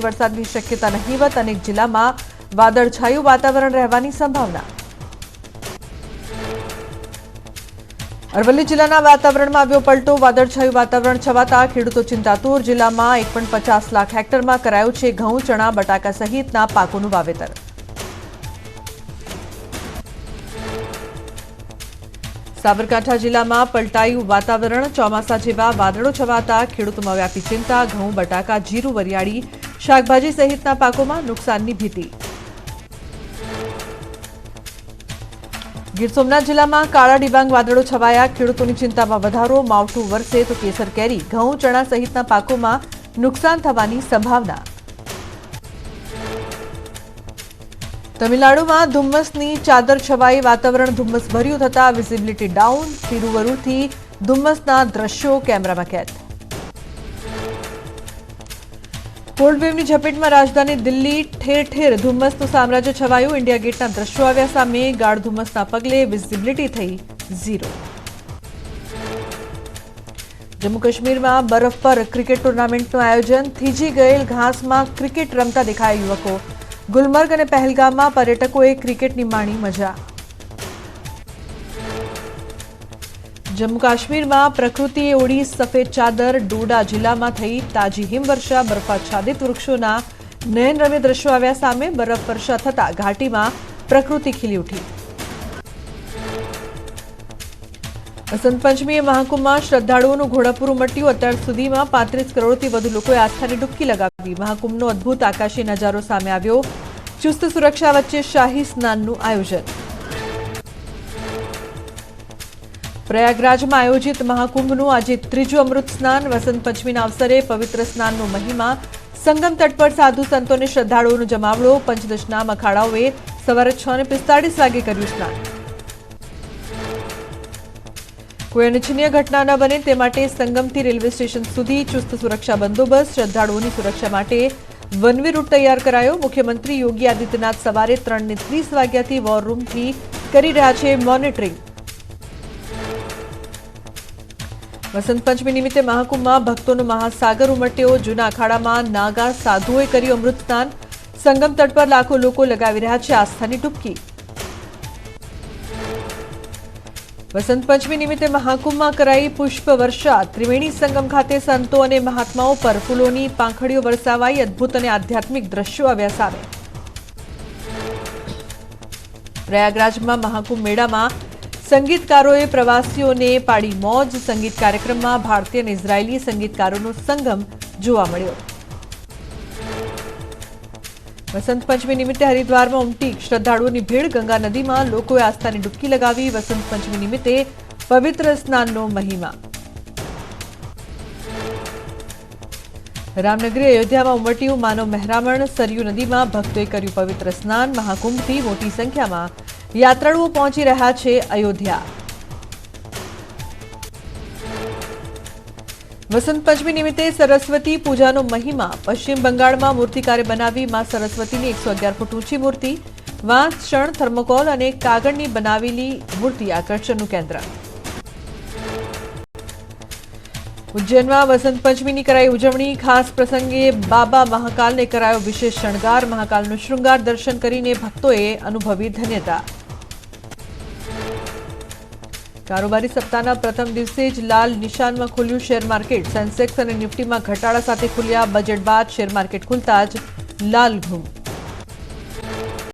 વરસાદની શક્યતા નહીવત, અનેક જિલ્લામાં વાદળછાયું વાતાવરણ રહેવાની સંભાવના। અરવલ્લી જિલ્લાના વાતાવરણમાં આવ્યો પલટો, વાદળછાયું વાતાવરણ છવાતા ખેડૂતો ચિંતાતુર। જિલ્લામાં 1.50 લાખ હેક્ટરમાં કરાયું છે ઘઉં, ચણા, બટાકા સહિતના પાકોનું વાવેતર। સાબરકાંઠા જિલ્લામાં પલટાયું વાતાવરણ, ચોમાસા જેવા વાદળો છવાતા ખેડૂતોમાં વ્યાપી ચિંતા। ઘઉં, બટાકા, જીરું, વરિયાળી, શાકભાજી સહિતના પાકોમાં નુકસાનની ભીતિ। ગીર સોમનાથ જિલ્લામાં કાળા ડિબાંગ વાદળો છવાયા, ખેડૂતોની ચિંતામાં વધારો। માવઠું વરસે તો કેસર કેરી, ઘઉં, ચણા સહિતના પાકોમાં નુકસાન થવાની સંભાવના। તમિલનાડુમાં ધુમ્મસની ચાદર છવાઈ, વાતાવરણ ધુમ્મસ ભર્યું થતા વિઝિબિલિટી ડાઉન। તિરુવરુરથી ધુમ્મસના દ્રશ્યો કેમેરામાં કેદ। કોલ્ડવેવની ઝપેટમાં રાજધાની દિલ્હી, ઠેર ઠેર ધુમ્મસનું સામ્રાજ્ય છવાયું। ઇન્ડિયા ગેટના દ્રશ્યો આવ્યા સામે, ગાઢ ધુમ્મસના પગલે વિઝિબિલિટી થઈ 0। જમ્મુ કાશ્મીરમાં બરફ પર ક્રિકેટ ટુર્નામેન્ટનું આયોજન, થીજી ગયેલ ઘાસમાં ક્રિકેટ રમતા દેખાયા યુવકો। ગુલમર્ગ અને પહેલગામમાં પર્યટકોએ ક્રિકેટની માણી મજા। જમ્મુ કાશ્મીરમાં પ્રકૃતિએ ઓઢી સફેદ ચાદર, ડોડા જિલ્લામાં થઈ તાજી હિમવર્ષા। બરફાચ્છાદિત વૃક્ષોના નયનરમ્ય દ્રશ્યો આવ્યા સામે, બરફ વર્ષા થતા ઘાટીમાં પ્રકૃતિ ખીલી ઉઠી। વસંત પંચમીએ મહાકુંભમાં શ્રદ્ધાળુઓનું ઘોડાપૂર ઉમટ્યું। અત્યાર સુધીમાં 35 કરોડથી વધુ લોકોએ આસ્થાની ડૂબકી લગાવી। મહાકુંભનો અદભુત આકાશી નજારો સામે આવ્યો। ચુસ્ત સુરક્ષા વચ્ચે શાહી સ્નાનનું આયોજન। પ્રયાગરાજમાં આયોજિત મહાકુંભનું આજે ત્રીજું અમૃત સ્નાન। વસંત પંચમીના અવસરે પવિત્ર સ્નાનનો મહિમા। સંગમ તટ પર સાધુ સંતોને શ્રદ્ધાળુઓનો જમાવડો। પંચદશના અખાડાઓએ સવારે 6:45 વાગે કર્યું સ્નાન। કોઈ અનિચ્છનીય ઘટના ન બને તે માટે સંગમથી રેલવે સ્ટેશન સુધી ચુસ્ત સુરક્ષા બંદોબસ્ત। શ્રદ્ધાળુઓની સુરક્ષા માટે વન વે રૂટ તૈયાર કરાયો। મુખ્યમંત્રી યોગી આદિત્યનાથ સવારે 3:30 વાગ્યાથી વોર રૂમથી કરી રહ્યા છે મોનિટરિંગ। વસંત પંચમી નિમિત્તે મહાકુંભમાં ભક્તોનો મહાસાગર ઉમટ્યો। જૂના અખાડામાં નાગા સાધુઓએ કર્યું અમૃત સ્નાન। સંગમ તટ પર લાખો લોકો લગાવી રહ્યા છે આસ્થાની ડૂબકી। વસંત પંચમી નિમિત્તે મહાકુંભમાં કરાઈ પુષ્પ વર્ષા। ત્રિવેણી સંગમ ખાતે સંતો અને મહાત્માઓ પર ફૂલોની પાંખડીઓ વરસાવાઈ। અદ્ભુત અને આધ્યાત્મિક દ્રશ્યો આવ્યા સામે। પ્રયાગરાજમાં મહાકુંભ મેળામાં સંગીતકારોએ પ્રવાસીઓને પાડી મોજ। સંગીત કાર્યક્રમમાં ભારતીય અને ઇઝરાયેલી સંગીતકારોનો સંગમ જોવા મળ્યો। વસંત પંચમી નિમિત્તે હરિદ્વારમાં ઉમટી શ્રદ્ધાળુઓની ભીડ। ગંગા નદીમાં લોકોએ આસ્થાની ડૂબકી લગાવી। વસંત પંચમી નિમિત્તે પવિત્ર સ્નાનનો મહિમા। રામનગરી અયોધ્યામાં ઉમટ્યું માનવ મહેરામણ। સરયુ નદીમાં ભક્તોએ કર્યું પવિત્ર સ્નાન। મહાકુંભથી મોટી સંખ્યામાં યાત્રાળુઓ પહોંચી રહ્યા છે અયોધ્યા। વસંત પંચમી નિમિત્તે સરસ્વતી પૂજાનો મહિમા। પશ્ચિમ બંગાળમાં મૂર્તિકારે બનાવી માં સરસ્વતીની 111 ફૂટ ઊંચી મૂર્તિ। વાંસ, શણ, થર્મોકોલ અને કાગળની બનાવેલી મૂર્તિ આકર્ષણનું કેન્દ્ર। ઉજ્જૈનમાં વસંત પંચમીની કરાઈ ઉજવણી। ખાસ પ્રસંગે બાબા મહાકાલને કરાયો વિશેષ શણગાર। મહાકાલનો શૃંગાર દર્શન કરીને ભક્તોએ અનુભવી ધન્યતા। કારોબારી સપ્તાહના પ્રથમ દિવસે જ લાલ નિશાનમાં ખુલ્યું શેર માર્કેટ। સેન્સેક્સ અને નિફ્ટીમાં ઘટાડા સાથે ખુલ્યા। બજેટ બાદ શેર માર્કેટ ખુલતા જ લાલ ઘૂમ।